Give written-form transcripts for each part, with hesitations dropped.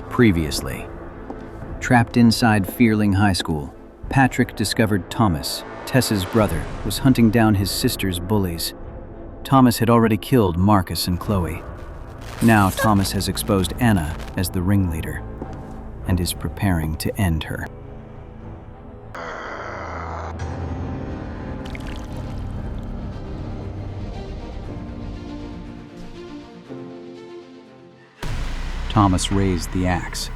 Previously. Trapped inside Fearling High School, Patrick discovered Thomas, Tess's brother, was hunting down his sister's bullies. Thomas had already killed Marcus and Chloe. Now Thomas has exposed Anna as the ringleader and is preparing to end her. Thomas raised the axe.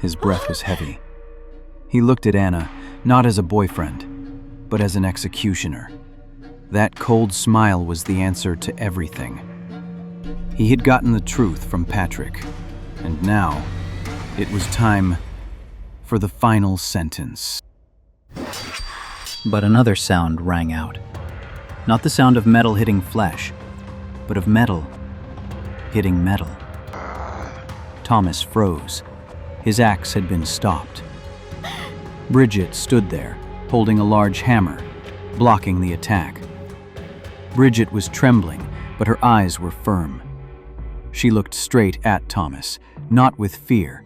His breath was heavy. He looked at Anna, not as a boyfriend, but as an executioner. That cold smile was the answer to everything. He had gotten the truth from Patrick, and now it was time for the final sentence. But another sound rang out. Not the sound of metal hitting flesh, but of metal hitting metal. Thomas froze. His axe had been stopped. Bridget stood there, holding a large hammer, blocking the attack. Bridget was trembling, but her eyes were firm. She looked straight at Thomas, not with fear,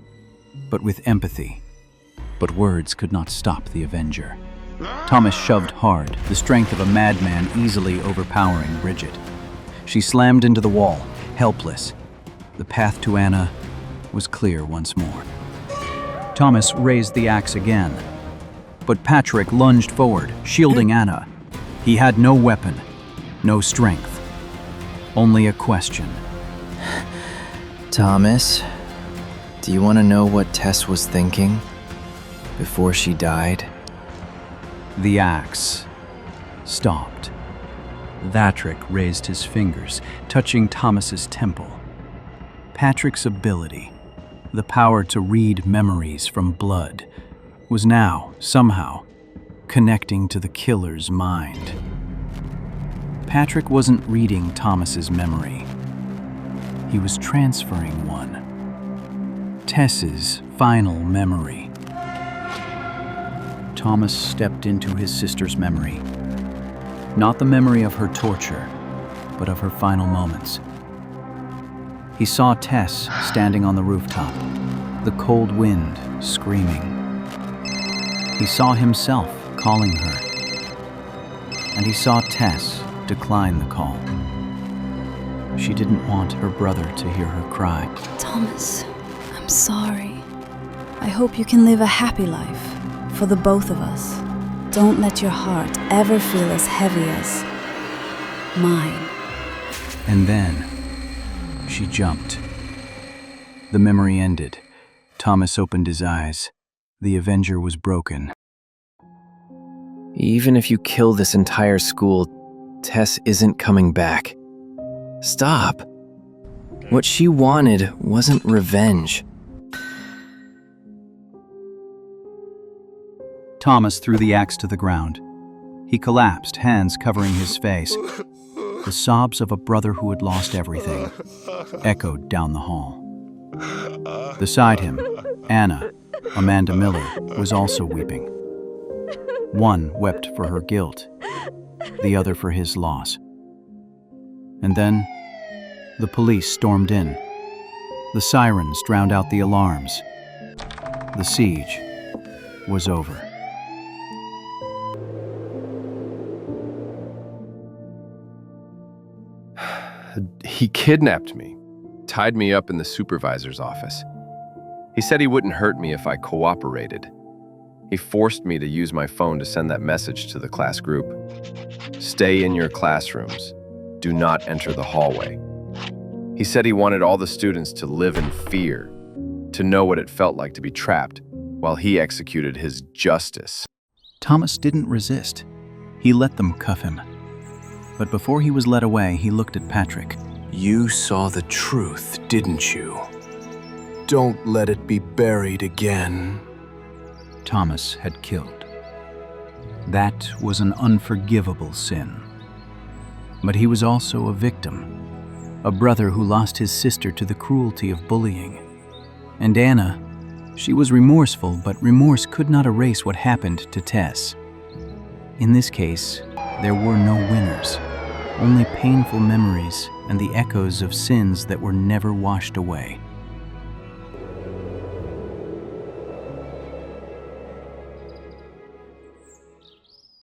but with empathy. But words could not stop the Avenger. Thomas shoved hard, the strength of a madman easily overpowering Bridget. She slammed into the wall, helpless. The path to Anna was clear once more. Thomas raised the axe again, but Patrick lunged forward, shielding Anna. He had no weapon, no strength, only a question. Thomas, do you want to know what Tess was thinking before she died? The axe stopped. Patrick raised his fingers, touching Thomas's temple. Patrick's ability, the power to read memories from blood, was now, somehow, connecting to the killer's mind. Patrick wasn't reading Thomas's memory. He was transferring one. Tess's final memory. Thomas stepped into his sister's memory. Not the memory of her torture, but of her final moments. He saw Tess standing on the rooftop, the cold wind screaming. He saw himself calling her, and he saw Tess decline the call. She didn't want her brother to hear her cry. Thomas, I'm sorry. I hope you can live a happy life for the both of us. Don't let your heart ever feel as heavy as mine. And then she jumped. The memory ended. Thomas opened his eyes. The Avenger was broken. Even if you kill this entire school, Tess isn't coming back. Stop. What she wanted wasn't revenge. Thomas threw the axe to the ground. He collapsed, hands covering his face. The sobs of a brother who had lost everything echoed down the hall. Beside him, Anna, Amanda Miller, was also weeping. One wept for her guilt, the other for his loss. And then, the police stormed in. The sirens drowned out the alarms. The siege was over. He kidnapped me, tied me up in the supervisor's office. He said he wouldn't hurt me if I cooperated. He forced me to use my phone to send that message to the class group. Stay in your classrooms. Do not enter the hallway. He said he wanted all the students to live in fear, to know what it felt like to be trapped while he executed his justice. Thomas didn't resist. He let them cuff him. But before he was led away, he looked at Patrick. You saw the truth, didn't you? Don't let it be buried again. Thomas had killed. That was an unforgivable sin. But he was also a victim, a brother who lost his sister to the cruelty of bullying. And Anna, she was remorseful, but remorse could not erase what happened to Tess. In this case, there were no winners, only painful memories and the echoes of sins that were never washed away.